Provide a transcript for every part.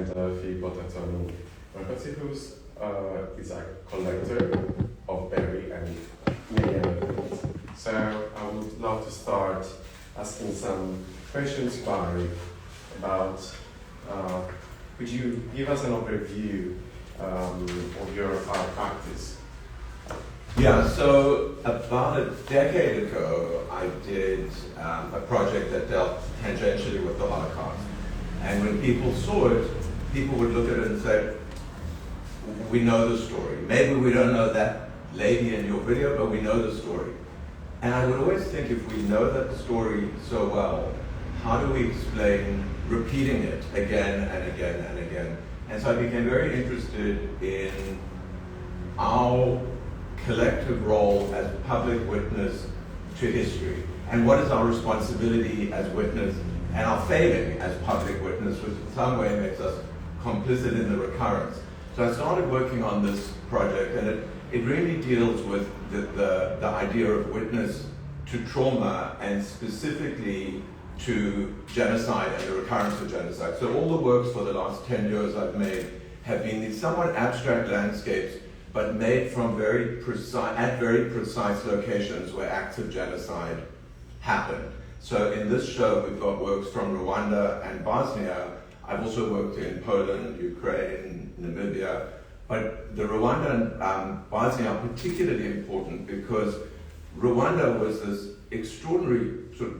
friend Filippo Tattoni-Marcozzi, who is a collector of Barry and many other things. So I would love to start asking some questions, Barry, about could you give us an overview of your art practice? Yeah, so about a decade ago, I did a project that dealt tangentially with the Holocaust. And when people saw it, people would look at it and say, we know the story. Maybe we don't know that lady in your video, but we know the story. And I would always think, if we know that story so well, how do we explain repeating it again and again and again? And so I became very interested in our collective role as public witness to history, and what is our responsibility as witness, and our failing as public witness, which in some way makes us complicit in the recurrence. So I started working on this project, and it really deals with the idea of witness to trauma, and specifically to genocide and the recurrence of genocide. So all the works for the last 10 years I've made have been these somewhat abstract landscapes, but made from very precise locations where acts of genocide happen. So in this show, we've got works from Rwanda and Bosnia. I've also worked in Poland, Ukraine, Namibia. But the Rwanda and Bosnia are particularly important because Rwanda was this extraordinary sort of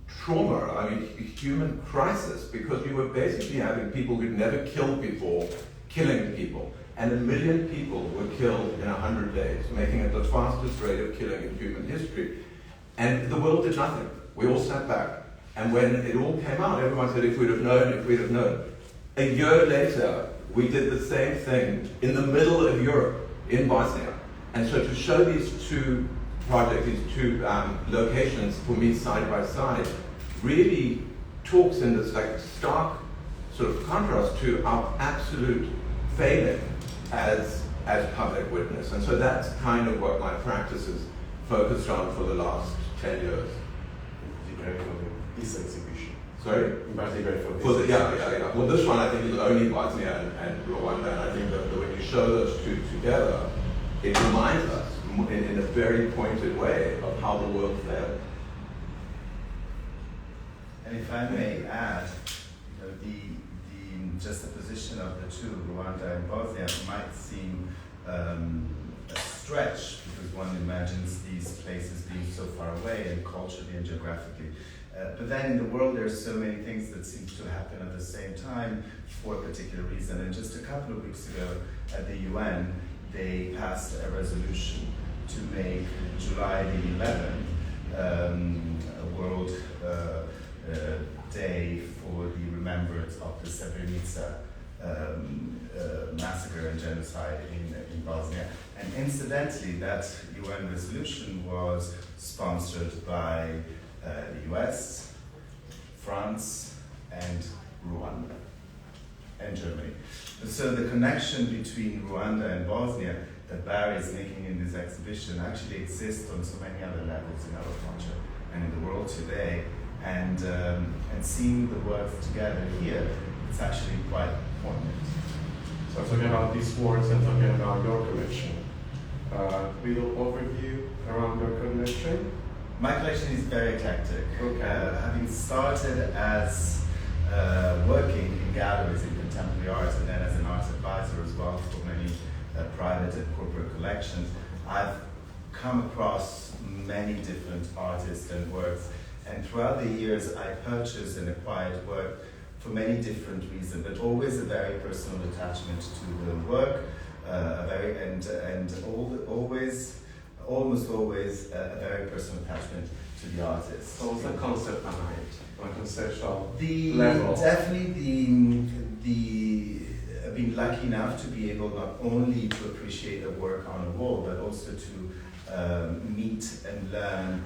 trauma, human crisis, because you were basically having people who'd never killed before killing people. And 1 million people were killed in 100 days, making it the fastest rate of killing in human history. And the world did nothing. We all sat back. And when it all came out, everyone said, if we'd have known, if we'd have known. A year later, we did the same thing in the middle of Europe, in Bosnia. And so to show these two projects, these two locations for me side by side, really talks in this stark sort of contrast to our absolute failing as public witness. And so that's kind of what my practice is focused on for the last 10 years. In particular for this exhibition. Sorry? In particular for this exhibition. Yeah. Well, this one I think is only Bosnia and Rwanda, and I think that when you show those two together, it reminds us in a very pointed way of how the world failed. And if I may add, the juxtaposition of the two, Rwanda and Bosnia, might seem a stretch, because one imagines these places being so far away and culturally and geographically. But then in the world there's so many things that seem to happen at the same time for a particular reason. And just a couple of weeks ago at the UN, they passed a resolution to make July the 11th a World Day for the remembrance of the Srebrenica massacre and genocide in Bosnia. And incidentally, that UN resolution was sponsored by the US, France, and Rwanda, and Germany. So the connection between Rwanda and Bosnia that Barry is making in this exhibition actually exists on so many other levels in our culture and in the world today. And seeing the works together here, it's actually quite poignant. So talking about these works and talking about your collection, little overview around your collection? My collection is very eclectic. Okay. Having started as working in galleries in contemporary art, and then as an art advisor as well for many private and corporate collections, I've come across many different artists and works. And throughout the years, I purchased and acquired work for many different reasons, but always a very personal attachment to the work, almost always a very personal attachment to the artist. So what's the concept behind it? On a conceptual level? Definitely I've been lucky enough to be able not only to appreciate the work on a wall, but also to meet and learn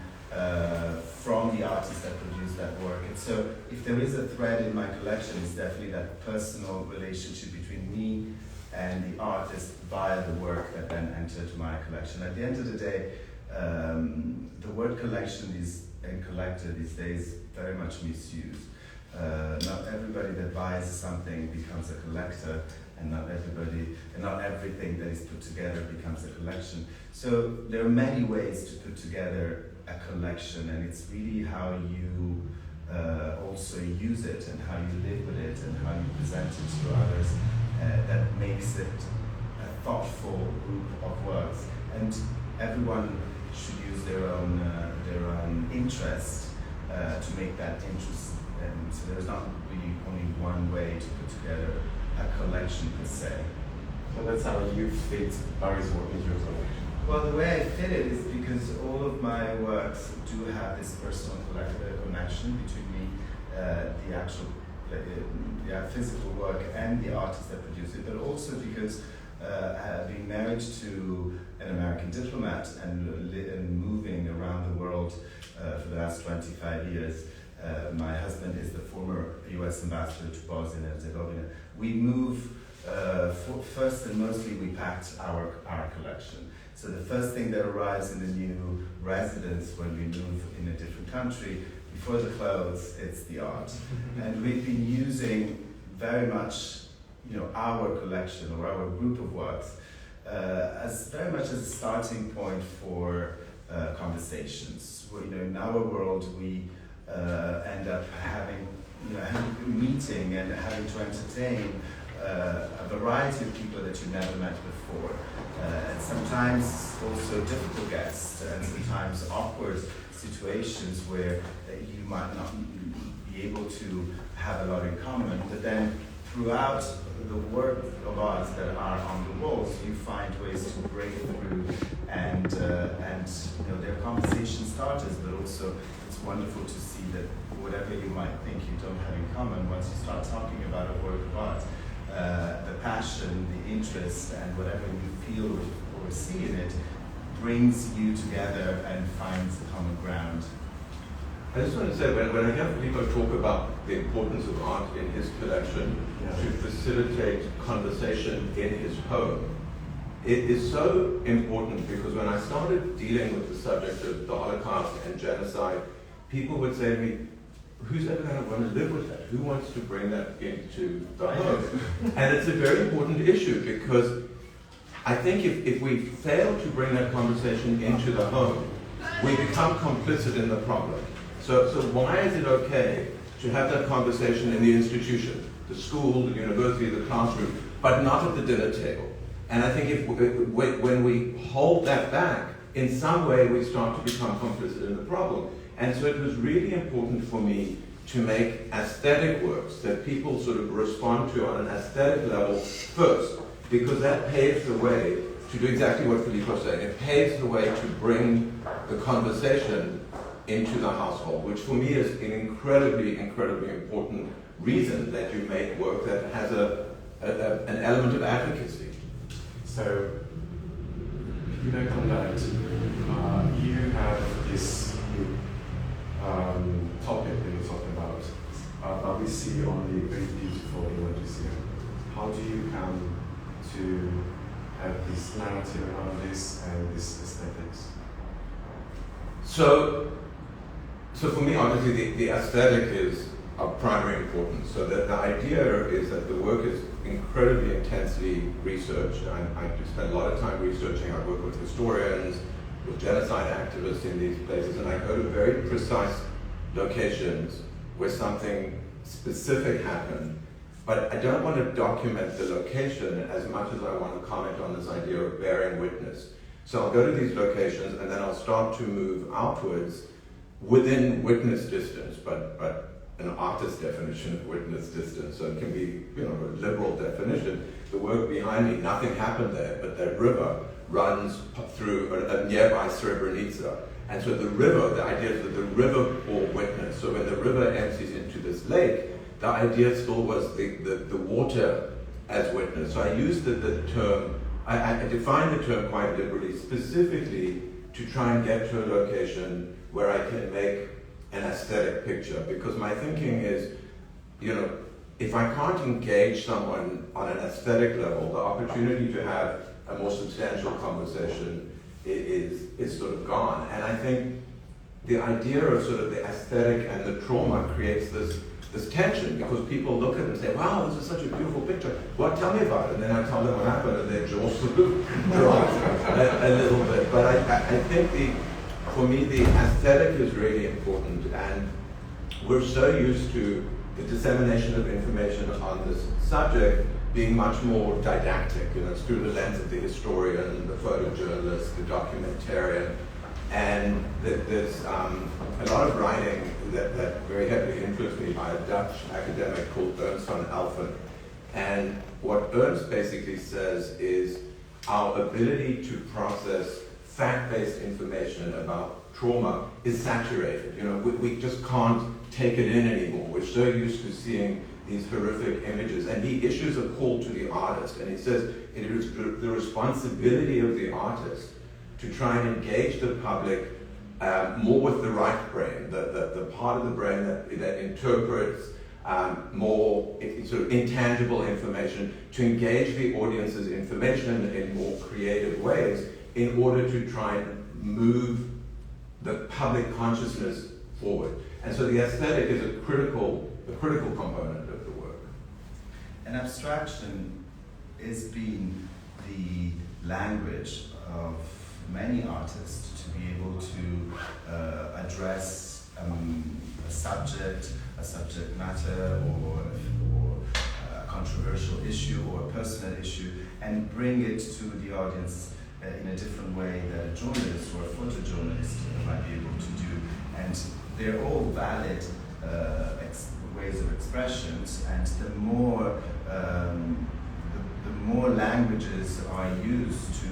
from the artists that produce that work. And so if there is a thread in my collection, it's definitely that personal relationship between me and the artist via the work that then entered my collection. At the end of the day, the word collection and collector these days very much misused. Not everybody that buys something becomes a collector, and not everything that is put together becomes a collection. So there are many ways to put together a collection, and it's really how you also use it and how you live with it and how you present it to others that makes it a thoughtful group of works. And everyone should use their own interest to make that interest. And so there's not really only one way to put together a collection per se. So that's how you fit Barry's work into your collection. Well, the way I fit it is because all of my works do have this personal connection between me, the actual physical work, and the artist that produced it, but also because being married to an American diplomat and moving around the world for the last 25 years, my husband is the former U.S. ambassador to Bosnia and Herzegovina. We move, first and mostly we packed our collection. So the first thing that arrives in the new residence when we move in a different country, before the clothes, it's the art. And we've been using very much, our collection or our group of works as very much as a starting point for conversations. In our world, we end up having meeting and having to entertain a variety of people that you never met before. And sometimes also difficult guests, and sometimes awkward situations where you might not be able to have a lot in common, but then throughout the work of art that are on the walls, you find ways to break through and they're conversation starters, but also it's wonderful to see that whatever you might think you don't have in common, once you start talking about a work of art, the passion, the interest, and whatever you feel or see in it brings you together and finds common ground. I just want to say, when I hear Filippo talk about the importance of art in his collection to facilitate conversation in his home, it is so important because when I started dealing with the subject of the Holocaust and genocide, people would say to me, who's ever going to want to live with that? Who wants to bring that into the home? And it's a very important issue because I think if we fail to bring that conversation into the home, we become complicit in the problem. So why is it okay to have that conversation in the institution, the school, the university, the classroom, but not at the dinner table? And I think when we hold that back, in some way we start to become complicit in the problem. And so it was really important for me to make aesthetic works that people sort of respond to on an aesthetic level first, because that paves the way to do exactly what Filippo said. It paves the way to bring the conversation into the household, which for me is an incredibly, incredibly important reason that you make work that has an element of advocacy. So, if you look on that, you have this topic that you're talking about that we see only very beautiful in what you see. How do you come to have this narrative around this and this aesthetics? So for me, obviously, the aesthetic is of primary importance. So that the idea is that the work is incredibly intensely researched. I spend a lot of time researching. I work with historians, with genocide activists in these places, and I go to very precise locations where something specific happened. But I don't want to document the location as much as I want to comment on this idea of bearing witness. So I'll go to these locations and then I'll start to move outwards within witness distance, but an artist's definition of witness distance, so it can be, a liberal definition. The work behind me, nothing happened there, but that river runs through a nearby Srebrenica. And so the river, the idea is that the river bore witness. So when the river empties into this lake, the idea still was the water as witness. So I used the term, I defined the term quite liberally, specifically to try and get to a location where I can make an aesthetic picture. Because my thinking is, if I can't engage someone on an aesthetic level, the opportunity to have a more substantial conversation is sort of gone. And I think the idea of sort of the aesthetic and the trauma creates this this tension, because people look at it and say, wow, this is such a beautiful picture. Well, tell me about it. And then I tell them what happened, and their jaws sort of drop a little bit. But I think for me, the aesthetic is really important, and we're so used to the dissemination of information on this subject being much more didactic. It's through the lens of the historian, the photojournalist, the documentarian, and there's a lot of writing that very heavily influenced me by a Dutch academic called Ernst van Alphen. And what Ernst basically says is our ability to process fact-based information about trauma is saturated. We just can't take it in anymore. We're so used to seeing these horrific images. And he issues a call to the artist, and he says it is the responsibility of the artist to try and engage the public more with the right brain, the part of the brain that interprets more sort of intangible information, to engage the audience's information in more creative ways in order to try and move the public consciousness forward. And so the aesthetic is a critical component of the work. And abstraction is being the language of many artists to be able to address a subject matter, or a controversial issue, or a personal issue, and bring it to the audience in a different way that a journalist or a photojournalist might be able to do. And they're all valid ways of expressions, and the more languages are used to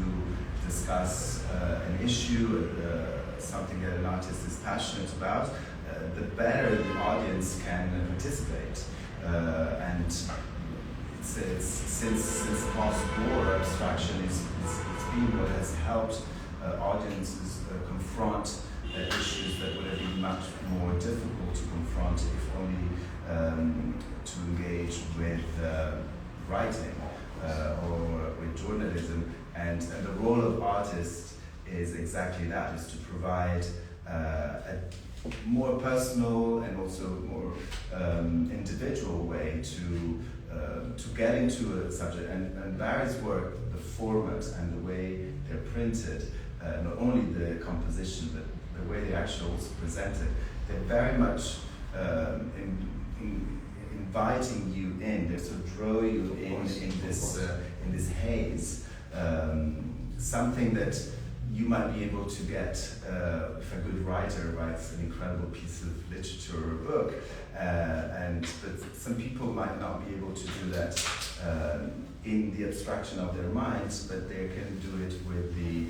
discuss an issue, something that an artist is passionate about, the better the audience can participate. And since post-war, abstraction is been what has helped audiences confront issues that would have been much more difficult to confront if only to engage with writing or with journalism. And the role of artists is exactly that, is to provide a more personal and also more individual way to get into a subject. And Barry's work, the format and the way they're printed, not only the composition but the way they actually also presented, they're very much inviting you in. They sort of draw you in this haze, something that you might be able to get if a good writer writes an incredible piece of literature or a book, but some people might not be able to do that in the abstraction of their minds, but they can do it with the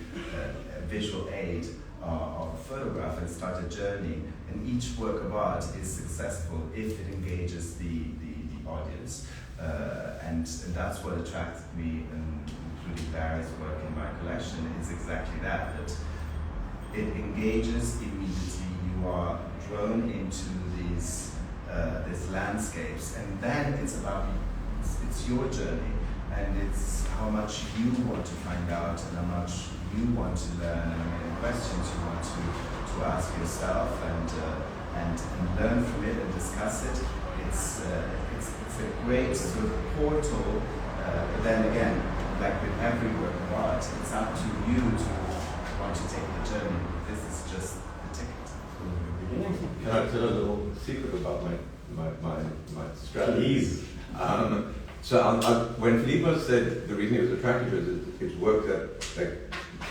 visual aid of a photograph and start a journey. And each work of art is successful if it engages the audience, and that's what attracted me, including Barry's work in my collection, is exactly that it engages immediately. You are drawn into these landscapes, and then it's your journey, and it's how much you want to find out and how much you want to learn, and how many questions you want to ask yourself and learn from it and discuss it. It's a great sort of portal, but then again, like with every work of art, it's up to you to want to take the journey. This is just the ticket. Can I tell a little secret about my strategies? When Filippo said the reason he was attracted to it is his work that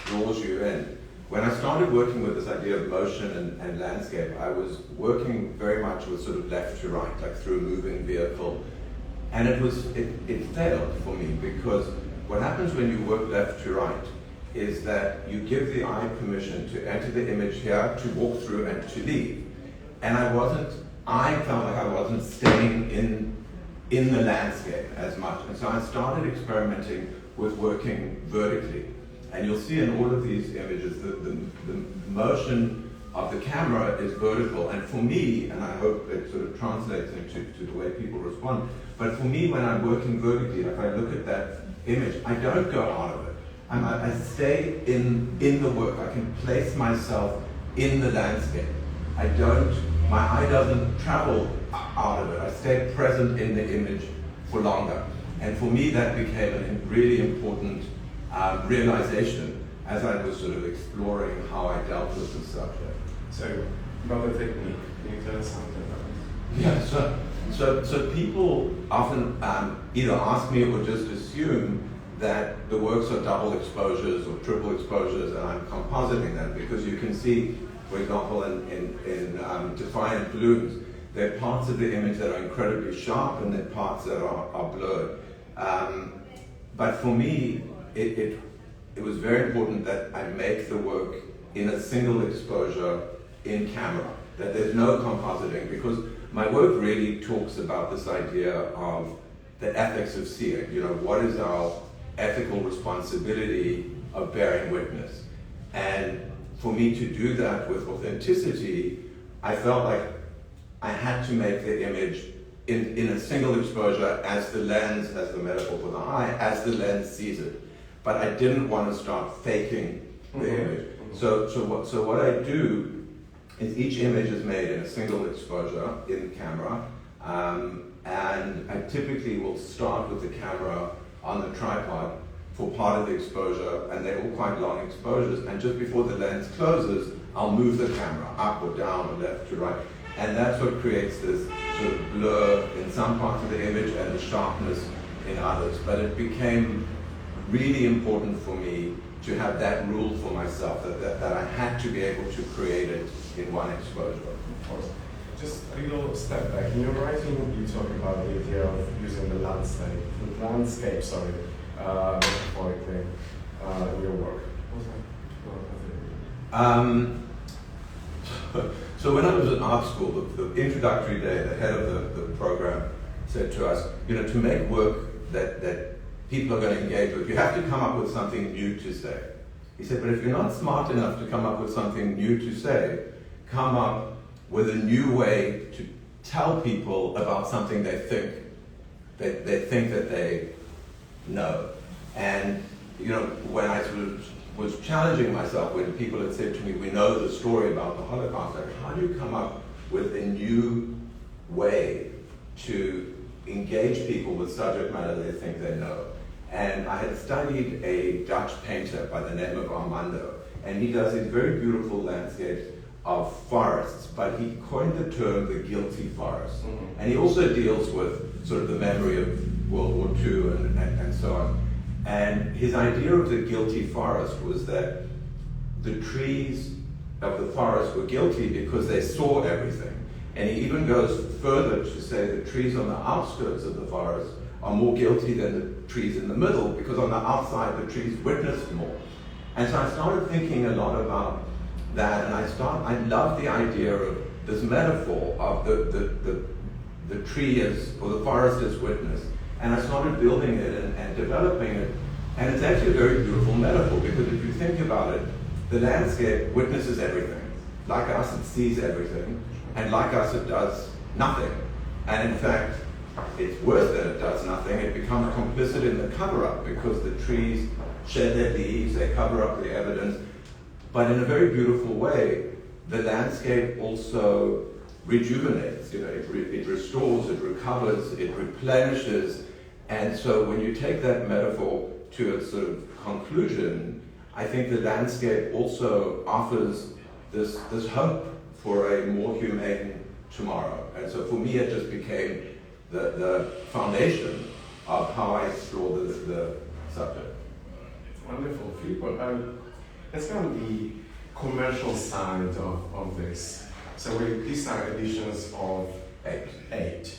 draws you in, when I started working with this idea of motion and landscape, I was working very much with sort of left to right, like through a moving vehicle. And it failed for me, because what happens when you work left to right is that you give the eye permission to enter the image here, to walk through and to leave. And I felt like I wasn't staying in the landscape as much. And so I started experimenting with working vertically. And you'll see in all of these images the motion of the camera is vertical. And for me, and I hope it sort of translates into the way people respond, but for me, when I'm working vertically, if I look at that image, I don't go out of it. I stay in the work. I can place myself in the landscape. My eye doesn't travel out of it. I stayed present in the image for longer. And for me, that became a really important realization as I was sort of exploring how I dealt with the subject. So, about the technique, can you tell us something about it? Yeah, so people often either ask me or just assume that the works are double exposures or triple exposures, and I'm compositing them because you can see, for example, in Defiant Blooms, there are parts of the image that are incredibly sharp and there are parts that are blurred. But for me, it was very important that I make the work in a single exposure in camera, that there's no compositing, because my work really talks about this idea of the ethics of seeing. You know, what is our ethical responsibility of bearing witness? And for me to do that with authenticity, I felt like I had to make the image in a single exposure as the lens, as the metaphor for the eye, as the lens sees it. But I didn't want to start faking the image. So what I do is each image is made in a single exposure in camera, and I typically will start with the camera on the tripod for part of the exposure, and they're all quite long exposures, and just before the lens closes, I'll move the camera up or down or left to right, and that's what creates this sort of blur in some parts of the image and the sharpness in others. But it became really important for me to have that rule for myself, that I had to be able to create it in one exposure. Of course. Just a little step back. In your writing, you talk about the idea of using the landscape, metaphorically, in your work. So when I was at art school, the introductory day, the head of the program said to us, you know, to make work that people are going to engage with, you have to come up with something new to say. He said, but if you're not smart enough to come up with something new to say, come up with a new way to tell people about something they think. They think that they know. And, you know, when I sort of was challenging myself, when people had said to me, we know the story about the Holocaust, like, how do you come up with a new way to engage people with subject matter they think they know? And I had studied a Dutch painter by the name of Armando, and he does these very beautiful landscapes of forests, but he coined the term the guilty forest. Mm-hmm. And he also deals with sort of the memory of World War II and so on. And his idea of the guilty forest was that the trees of the forest were guilty because they saw everything. And he even goes further to say the trees on the outskirts of the forest are more guilty than the trees in the middle, because on the outside the trees witnessed more. And so I started thinking a lot about that, and I love the idea of this metaphor of the tree as, or the forest as witness. And I started building it and developing it. And it's actually a very beautiful metaphor, because if you think about it, the landscape witnesses everything. Like us, it sees everything. And like us, it does nothing. And in fact, it's worse that it does nothing. It becomes complicit in the cover-up, because the trees shed their leaves, they cover up the evidence. But in a very beautiful way, the landscape also rejuvenates. You know, it restores, it recovers, it replenishes. And so when you take that metaphor to its sort of conclusion, I think the landscape also offers this hope for a more humane tomorrow. And so for me, it just became the foundation of how I explore the subject. Wonderful, Filippo. Let's go on the commercial side of this. So these are editions of 8.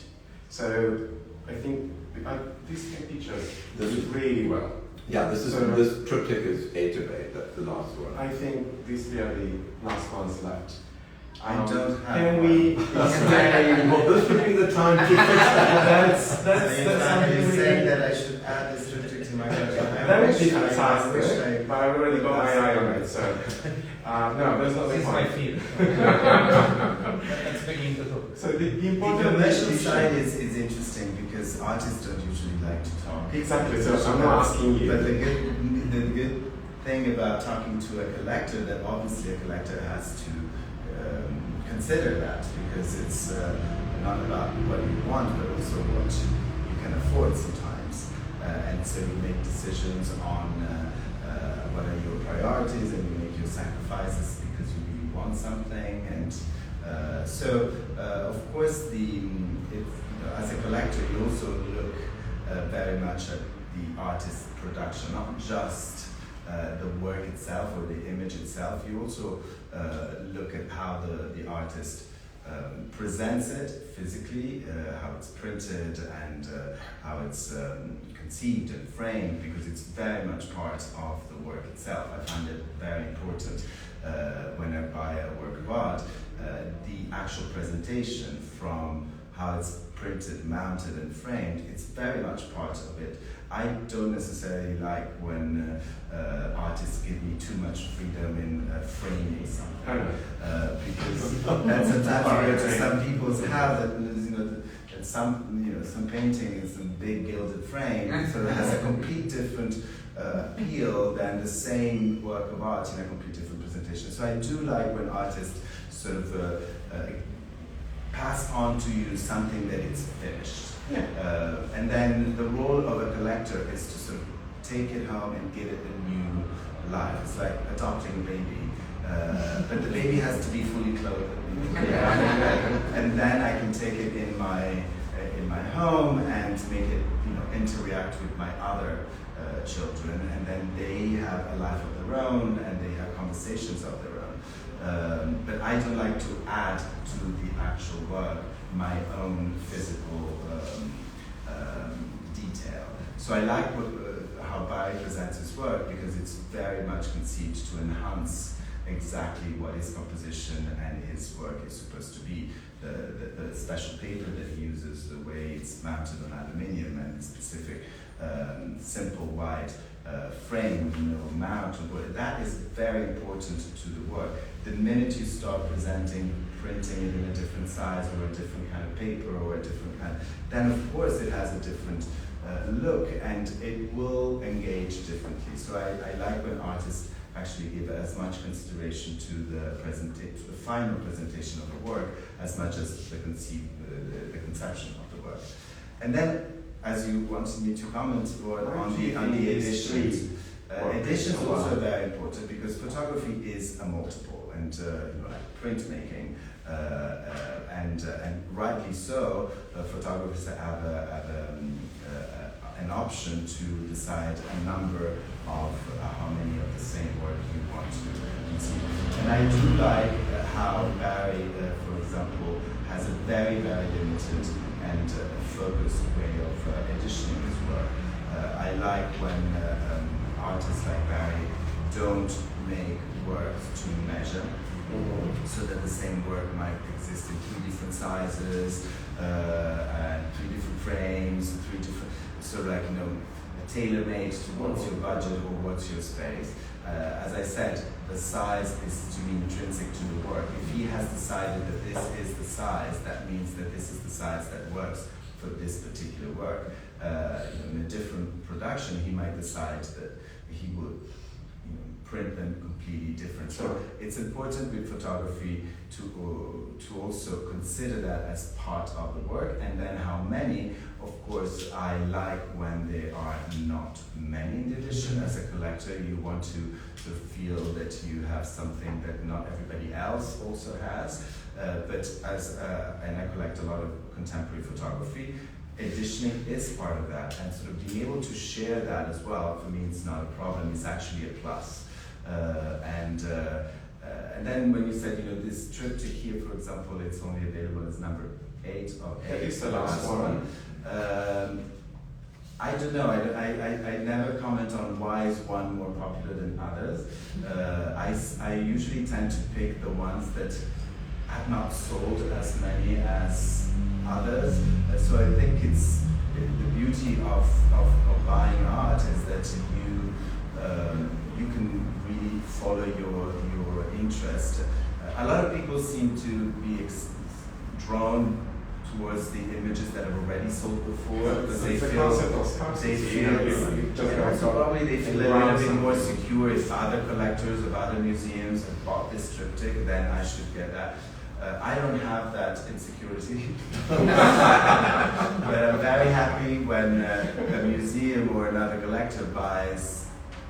So I think these take pictures really well. Yeah, this triptych is 8 of 8. That's the last one. I think these are the last ones left. I don't have Can one. we? Well, this would be the time to fix that. That's something we saying that I should add this triptych to my collection. That would be fantastic, but I've already got my eye on it, so no, there's nothing. This is my field. Let's begin to talk. So the The important commercial side is interesting, because artists don't usually like to talk. Exactly. So I'm not asking you. But the good thing about talking to a collector, that obviously a collector has to consider that, because it's not about what you want, but also what you can afford sometimes. And so you make decisions on what are your priorities, and you make your sacrifices because you really want something. And of course, as a collector, you also look very much at the artist's production, not just the work itself or the image itself. You also look at how the artist presents it physically, how it's printed, and how it's conceived and framed, because it's very much part of the work itself. I find it very important when I buy a work of art, the actual presentation, from how it's printed, mounted, and framed. It's very much part of it. I don't necessarily like when artists give me too much freedom in framing something, because that's sometimes some people's have that some painting is in big gilded frame, so it has a complete different appeal than the same work of art in a complete different presentation. So I do like when artists sort of pass on to you something that is finished. And then the role of a collector is to sort of take it home and give it a new life. It's like adopting a baby, but the baby has to be fully clothed. And then I can take it in my home and make it interact with my other children, and then they have a life of their own, and they have conversations of their own. But I don't like to add to the actual work my own physical detail. So I like how Barry presents his work, because it's very much conceived to enhance exactly what his composition and his work is supposed to be. The special paper that he uses, the way it's mounted on aluminium, and the specific simple white frame with no mount, that is very important to the work. The minute you start printing it in a different size, or a different kind of paper, or a different kind, then of course it has a different look, and it will engage differently. So I like when artists actually give as much consideration to the final presentation of the work as much as the conception of the work. And then, as you wanted me to comment on the editions, editions are also very important, because photography is a multiple, and like printmaking, and rightly so, photographers have an option to decide a number of how many of the same work you want to see. And I do like how Barry, for example, has a very, very limited and focused way of editing his work. I like when artists like Barry don't make works to measure, so that the same work might exist in 3 different sizes, and 3 different frames, 3 different, sort of like, tailor-made to what's your budget or what's your space. As I said, the size is to be intrinsic to the work. If he has decided that this is the size, that means that this is the size that works for this particular work. In a different production, he might decide that he would print them completely different. So it's important with photography to also consider that as part of the work. And then how many, of course, I like when there are not many in the edition. As a collector, you want to sort of feel that you have something that not everybody else also has. And I collect a lot of contemporary photography. Editioning is part of that, and sort of being able to share that as well, for me, it's not a problem. It's actually a plus. And then when you said, this triptych here, for example, it's only available as number 8 or 8. It's the last one. I don't know. I never comment on why is one more popular than others. I usually tend to pick the ones that have not sold as many as others. So I think it's the beauty of buying art is that you can really follow your interest. A lot of people seem to be drawn towards the images that have already sold before, because they feel probably they feel a little bit more secure. If other collectors of other museums have bought this triptych, then I should get that. I don't have that insecurity, but I'm very happy when a museum or another collector buys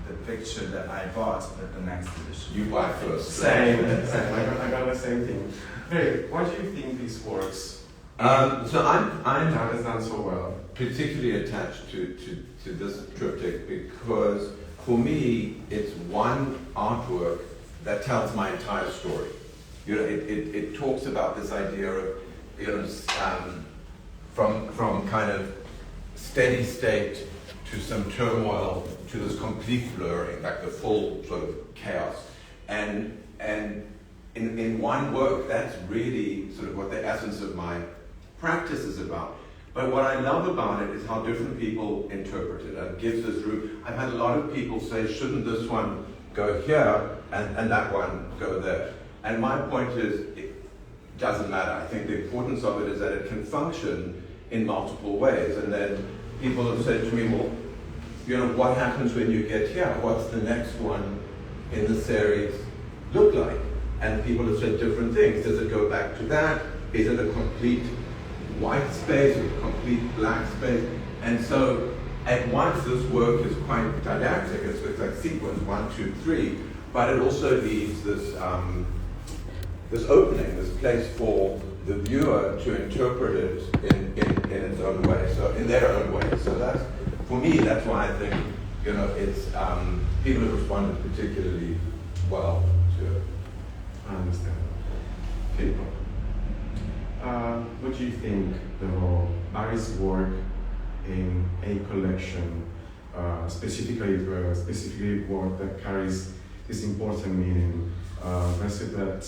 the picture that I bought at the next edition. You buy first. Same. I got the same thing. Hey, why do you think these works So I'm has done so well? particularly attached to this triptych because for me it's one artwork that tells my entire story. You know, it talks about this idea of, you know, from kind of steady state to some turmoil to this complete blurring, like the full sort of chaos. And in one work, that's really sort of what the essence of my practice is about. But what I love about it is how different people interpret it. It gives this room. I've had a lot of people say, shouldn't this one go here and that one go there? And my point is, it doesn't matter. I think the importance of it is that it can function in multiple ways. And then people have said to me, well, you know, what happens when you get here? What's the next one in the series look like? And people have said different things. Does it go back to that? Is it a complete white space or a complete black space? And so at once this work is quite didactic. It's like sequence 1, 2, 3, but it also leaves this this opening, this place for the viewer to interpret it in its own way, so in their own way. So that's, for me, that's why I think, you know, it's people have responded particularly well to it. I understand. Filippo, what do you think of Barry's work in a collection, specifically work that carries this important meaning, versus that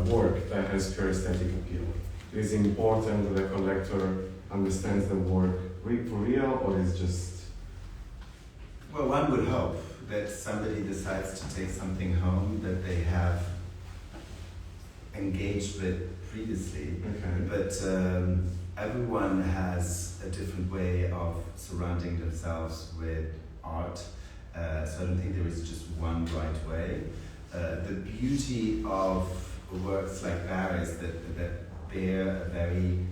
work that has pure aesthetic appeal? It is important that the collector understands the work for real, or is just... Well, one would hope that somebody decides to take something home that they have engaged with previously. Okay. But everyone has a different way of surrounding themselves with art. So I don't think there is just one right way. The beauty of works like Barry's that bear a very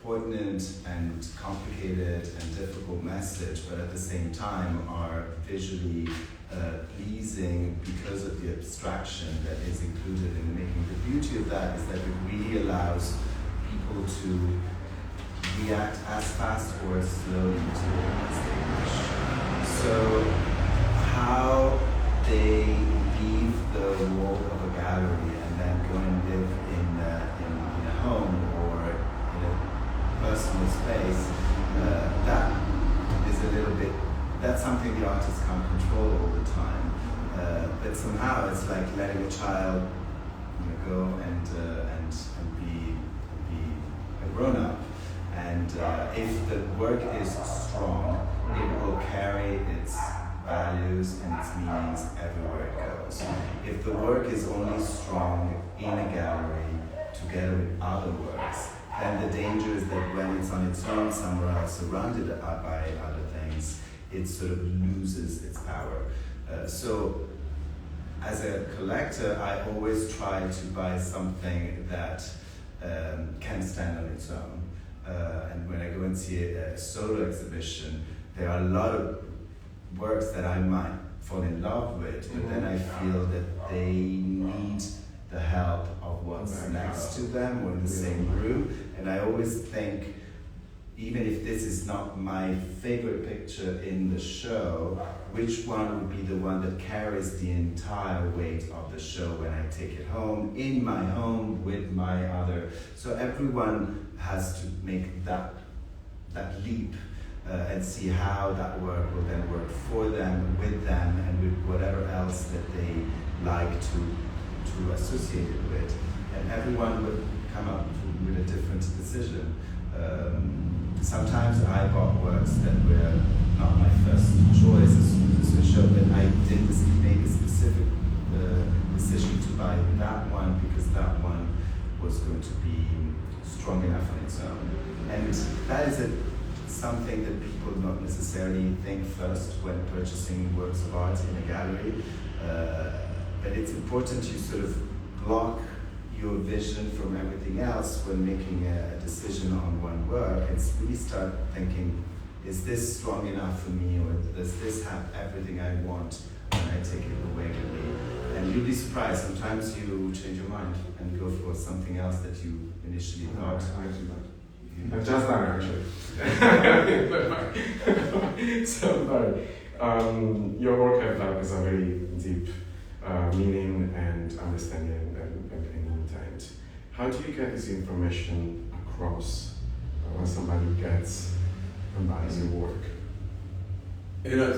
poignant and complicated and difficult message, but at the same time are visually pleasing because of the abstraction that is included in making. The beauty of that is that it really allows people to react as fast or as slowly to the stage. So how they leave the wall of a gallery and then go and live in a home or in a personal space, that is a little bit, that's something the artist can't control all the time. But somehow it's like letting a child, you know, go and be a grown-up. And if the work is strong, it will carry its values and its meanings everywhere it goes. If the work is only strong in a gallery together with other works, then the danger is that when it's on its own somewhere else, surrounded by other things, it sort of loses its power. So as a collector, I always try to buy something that can stand on its own. And when I go and see a solo exhibition, there are a lot of works that I might fall in love with, but then I feel that they need the help of what's next to them or in the same room. And I always think, even if this is not my favorite picture in the show, which one would be the one that carries the entire weight of the show when I take it home, in my home, with my other. So everyone has to make that leap and see how that work will then work for them, with them, and with whatever else that they like to associate it with. And everyone would come up with a different decision. Sometimes I bought works that were not my first choice as soon as the show, but I did make a specific decision to buy that one because that one was going to be strong enough on its own. And that is something that people don't necessarily think first when purchasing works of art in a gallery. But it's important you sort of block your vision from everything else when making a decision on one work, and really start thinking, is this strong enough for me, or does this have everything I want when I take it away with me? And you'll be surprised, sometimes you change your mind and go for something else that you initially thought. I've just done actually. So, your work has a very deep meaning and understanding and intent. How do you get this information across when somebody gets and buys your work? You know,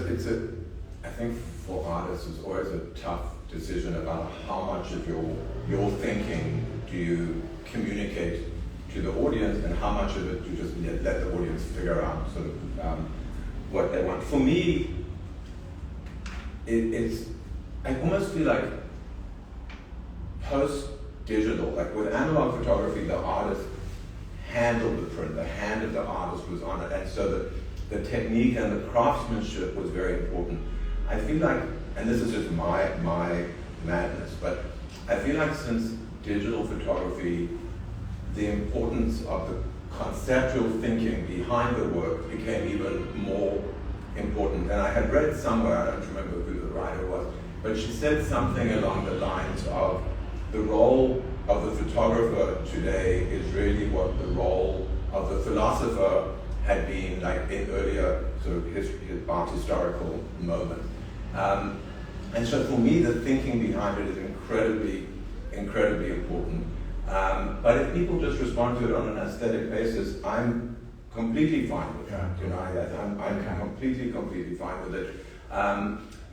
I think for artists, it's always a tough decision about how much of your thinking do you communicate to the audience, and how much of it you just let the audience figure out sort of what they want. For me, I almost feel like post-digital, like with analog photography, the artist handled the print, the hand of the artist was on it, and so the technique and the craftsmanship was very important. I feel like, and this is just my madness, but I feel like since digital photography, the importance of the conceptual thinking behind the work became even more important. And I had read somewhere, I don't remember who the writer was, but she said something along the lines of the role of the photographer today is really what the role of the philosopher had been like in earlier sort of his art historical moments. And so for me, the thinking behind it is incredibly important. But if people just respond to it on an aesthetic basis, I'm completely fine with that. You know, I'm completely fine with it.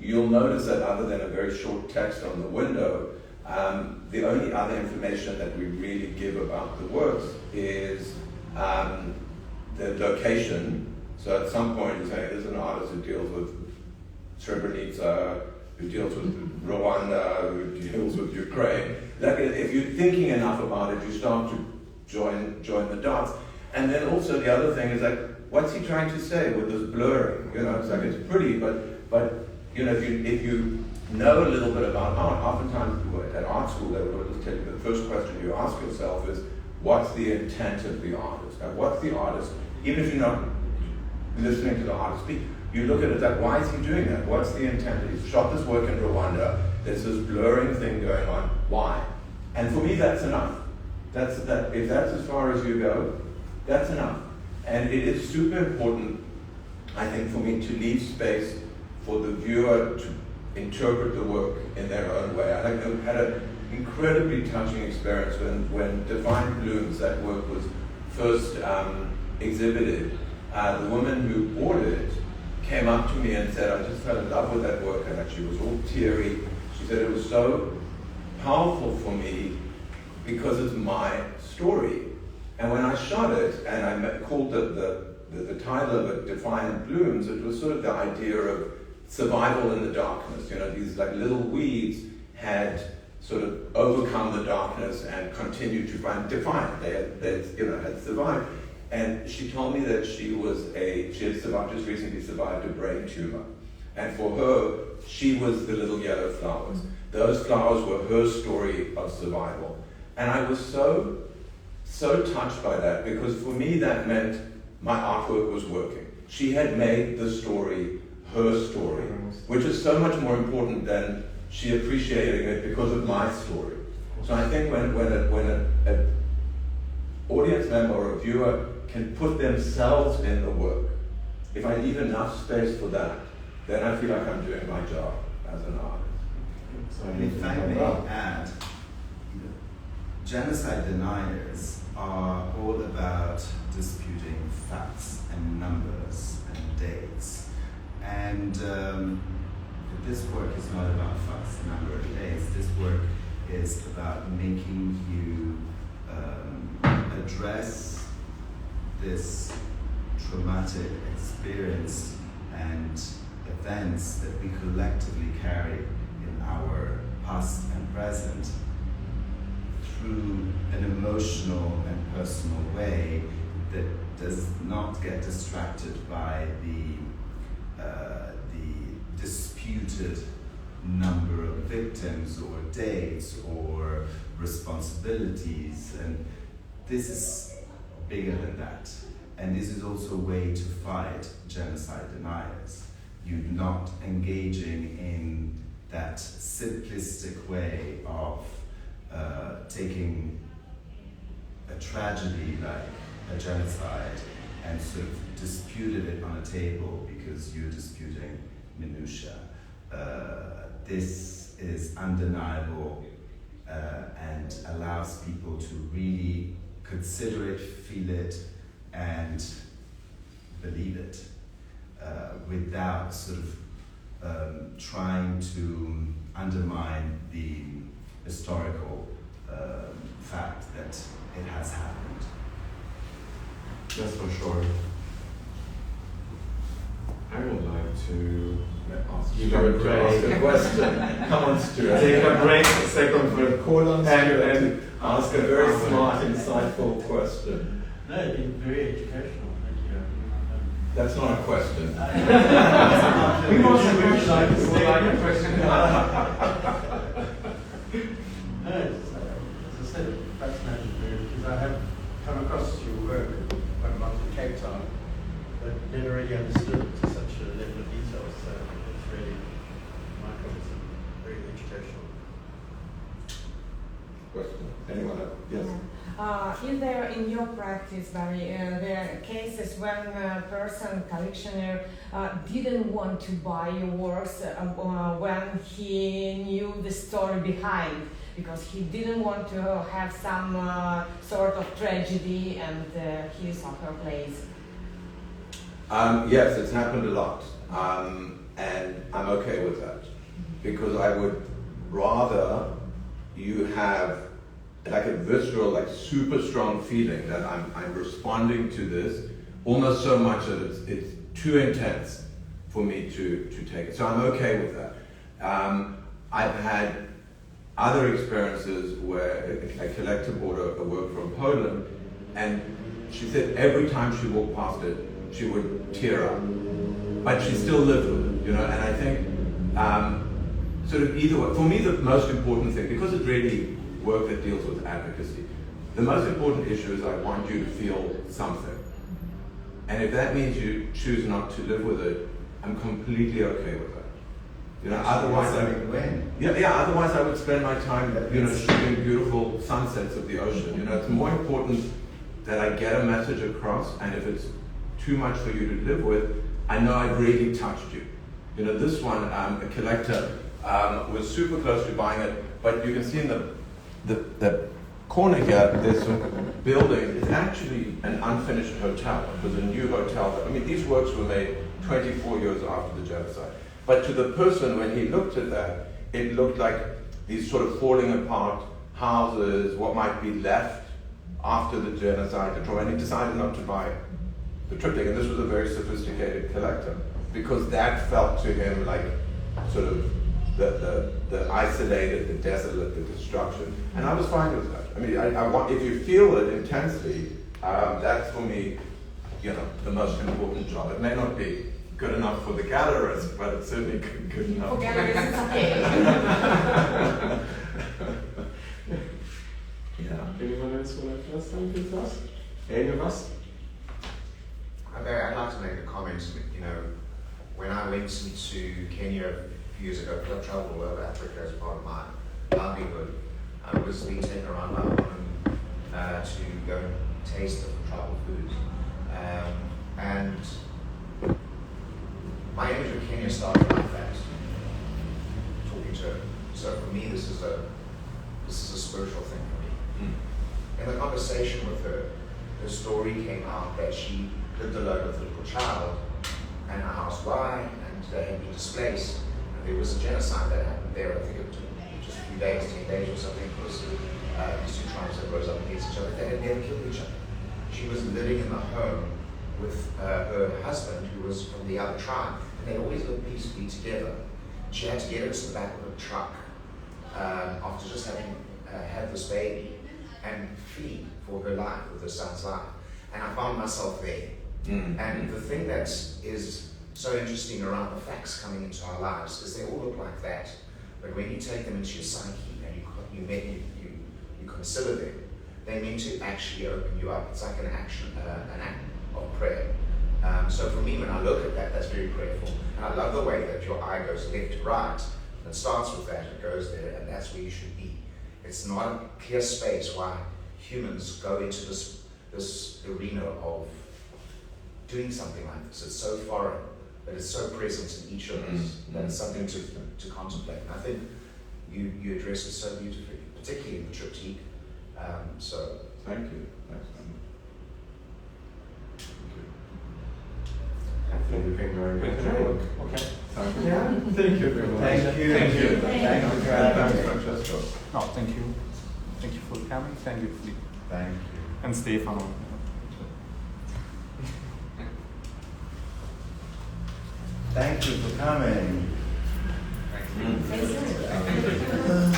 You'll notice that other than a very short text on the window, the only other information that we really give about the works is the location. So at some point you say, there's an artist who deals with Srebrenica, who deals with Rwanda, who deals with Ukraine. Like if you're thinking enough about it, you start to join the dots. And then also the other thing is like, what's he trying to say with this blurring? You know, it's like it's pretty, but you know, if you know a little bit about art, oftentimes at art school they will just tell you the first question you ask yourself is, what's the intent of the artist? Now, what's the artist? Even if you're not listening to the artist speak, you look at it like, why is he doing that? What's the intent? He's shot this work in Rwanda. There's this blurring thing going on. Why? And for me, that's enough. If that's as far as you go, that's enough. And it is super important, I think, for me to leave space for the viewer to interpret the work in their own way. I had an incredibly touching experience when Divine Blooms, that work was first exhibited. The woman who bought it came up to me and said, I just fell in love with that work, and that she was all teary. She said it was so powerful for me because it's my story. And when I shot it, and I called the title of it Divine Blooms, it was sort of the idea of survival in the darkness. You know, these like little weeds had sort of overcome the darkness and continued to find defiant. They had survived. And she told me that she had just recently survived a brain tumor. And for her, she was the little yellow flowers. Those flowers were her story of survival. And I was so touched by that, because for me that meant my artwork was working. She had made the story her story, which is so much more important than she appreciating it because of my story. So I think when an audience member or a viewer can put themselves in the work, if I leave enough space for that, then I feel like I'm doing my job as an artist. So if I may add, genocide deniers are all about disputing facts and numbers and dates. And this work is not about facts, number, and dates. This work is about making you address this traumatic experience and events that we collectively carry in our past and present through an emotional and personal way that does not get distracted by the disputed number of victims or dates or responsibilities, and this is bigger than that. And this is also a way to fight genocide deniers. You're not engaging in that simplistic way of taking a tragedy like a genocide and sort of disputed it on a table because you're disputing minutiae. This is undeniable and allows people to really consider it, feel it, and believe it without sort of trying to undermine the historical fact that it has happened. That's for sure. I would like to ask you to ask a question. Come on, Stuart. Take a break a second for Call on Stuart and ask a very smart, insightful question. No, it's been very educational. Thank you. That's not a question. We want a question. No, as I said, it fascinated me because I have come across your work when I was in Cape Town, but never really understood it to such a level of detail. So it's really, my comments are very educational. Question. Anyone else? Yes. Is there in your practice, Barry, there are cases when a person, collectioner, didn't want to buy your works when he knew the story behind, because he didn't want to have some sort of tragedy and his or her plays? Yes, it's happened a lot, and I'm okay with that, because I would rather you have like a visceral, like super strong feeling that I'm responding to this almost so much that it's too intense for me to take it. So I'm okay with that. I've had other experiences where a collector bought a work from Poland, and she said every time she walked past it, she would tear up. But she still lived with it, you know, and I think sort of either way, for me the most important thing, because it's really work that deals with advocacy, the most important issue is I want you to feel something. And if that means you choose not to live with it, I'm completely okay with that. You know, otherwise otherwise I would spend my time, you know, shooting beautiful sunsets of the ocean. You know, it's more important that I get a message across, and if it's too much for you to live with, I know I've really touched you. You know, this one, a collector was super close to buying it, but you can see in the corner here, there's some building. It's actually an unfinished hotel. It was a new hotel. I mean, these works were made 24 years after the genocide. But to the person, when he looked at that, it looked like these sort of falling apart houses, what might be left after the genocide, and he decided not to buy the triptych. And this was a very sophisticated collector, because that felt to him like sort of the isolated, the desolate, the destruction, and I was fine with that. I mean, I want, if you feel it intensely, that's for me, you know, the most important job. It may not be good enough for the gallerist, but it's certainly good enough. For gallerists, it's okay. Yeah. Anyone else want to ask something to us? Any of us? I'd like to make a comment. You know, when I went into Kenya a few years ago, I traveled all over Africa as part of my livelihood. I was being taken around by a woman to go and taste different tribal foods. And my image of Kenya started like that, talking to her. So for me, this is a spiritual thing for me. In the conversation with her, her story came out that she lived alone with a little child and a house why, and they had been displaced. And there was a genocide that happened there. I think it took just a few days, 10 days or something, because these two tribes that rose up against each other. They had never killed each other. She was living in the home with her husband, who was from the other tribe, and they always lived peacefully together. She had to get into the back of a truck after just having had this baby and flee for her life, with her son's life. And I found myself there. And the thing that is so interesting around the facts coming into our lives is they all look like that. But when you take them into your psyche and you consider them, they're meant to actually open you up. It's like an act of prayer. So for me, when I look at that, that's very prayerful. And I love the way that your eye goes left to right. It starts with that, it goes there, and that's where you should be. It's not a clear space why humans go into this arena of doing something like this. It's so foreign, but it's so present in each of us that it's something to contemplate. And I think you address it so beautifully, particularly in the triptych. So thank you. Thanks. I think we can go and get to work. Okay. Yeah. Thank you very much. Thank you. Thank you. Thank you for having me. Francesco. No, thank you. Thank you for coming. Thank you, Filippo. Thank you. And Stefano. Thank you for coming. Thank you.